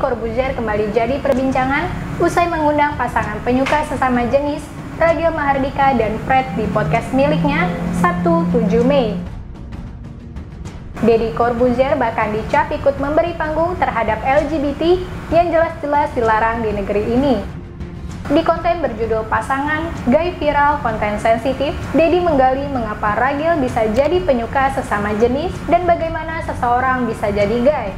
Corbuzier kembali jadi perbincangan usai mengundang pasangan penyuka sesama jenis Radio Mahardika dan Fred di podcast miliknya Sabtu 7 Mei. Deddy Corbuzier bahkan dicap ikut memberi panggung terhadap LGBT yang jelas-jelas dilarang di negeri ini. Di konten berjudul Pasangan Gay Viral Konten Sensitif, Deddy menggali mengapa ragil bisa jadi penyuka sesama jenis dan bagaimana seseorang bisa jadi gay.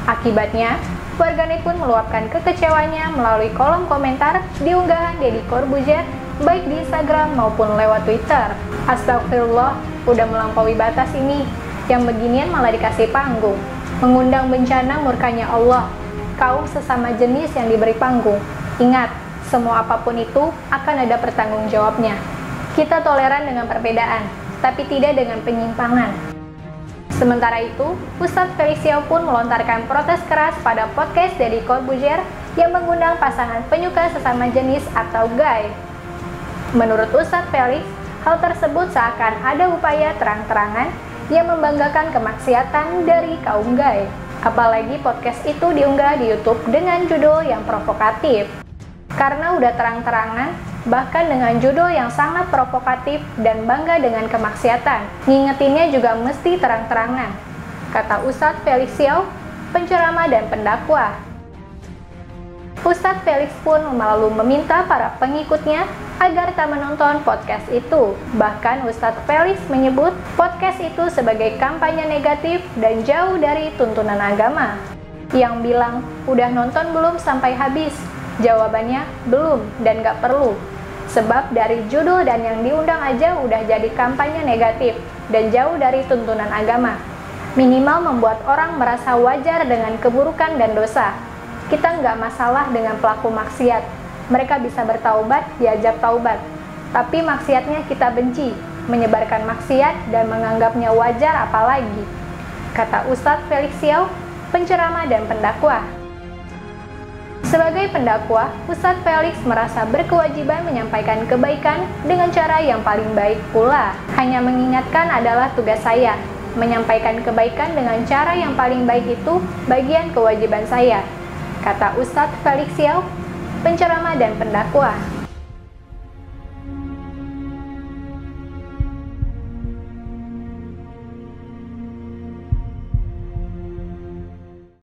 Akibatnya, warganet pun meluapkan kekecewanya melalui kolom komentar di unggahan Deddy Corbuzier baik di Instagram maupun lewat Twitter. Astagfirullah, udah melampaui batas ini. Yang beginian malah dikasih panggung. Mengundang bencana murkanya Allah. Kaum sesama jenis yang diberi panggung. Ingat, semua apapun itu akan ada pertanggungjawabnya. Kita toleran dengan perbedaan, tapi tidak dengan penyimpangan. Sementara itu, Ustadz Felix Xiao pun melontarkan protes keras pada podcast Deddy Corbuzier yang mengundang pasangan penyuka sesama jenis atau gay. Menurut Ustadz Felix, hal tersebut seakan ada upaya terang-terangan yang membanggakan kemaksiatan dari kaum gay. Apalagi podcast itu diunggah di YouTube dengan judul yang provokatif. Karena udah terang-terangan, bahkan dengan judul yang sangat provokatif dan bangga dengan kemaksiatan, ngingetinnya juga mesti terang-terangan, kata Ustadz Felix Xiao, penceramah dan pendakwah. Ustadz Felix pun lalu meminta para pengikutnya agar tak menonton podcast itu. Bahkan Ustadz Felix menyebut podcast itu sebagai kampanye negatif dan jauh dari tuntunan agama. Yang bilang, udah nonton belum sampai habis? Jawabannya, belum dan gak perlu. Sebab dari judul dan yang diundang aja udah jadi kampanye negatif dan jauh dari tuntunan agama. Minimal membuat orang merasa wajar dengan keburukan dan dosa. Kita nggak masalah dengan pelaku maksiat. Mereka bisa bertaubat, diajak taubat. Tapi maksiatnya kita benci, menyebarkan maksiat dan menganggapnya wajar apalagi, kata Ustadz Felix Xiao, penceramah dan pendakwah. Sebagai pendakwah, Ustadz Felix merasa berkewajiban menyampaikan kebaikan dengan cara yang paling baik pula. Hanya mengingatkan adalah tugas saya. Menyampaikan kebaikan dengan cara yang paling baik itu bagian kewajiban saya, kata Ustadz Felix Xiao, penceramah dan pendakwah.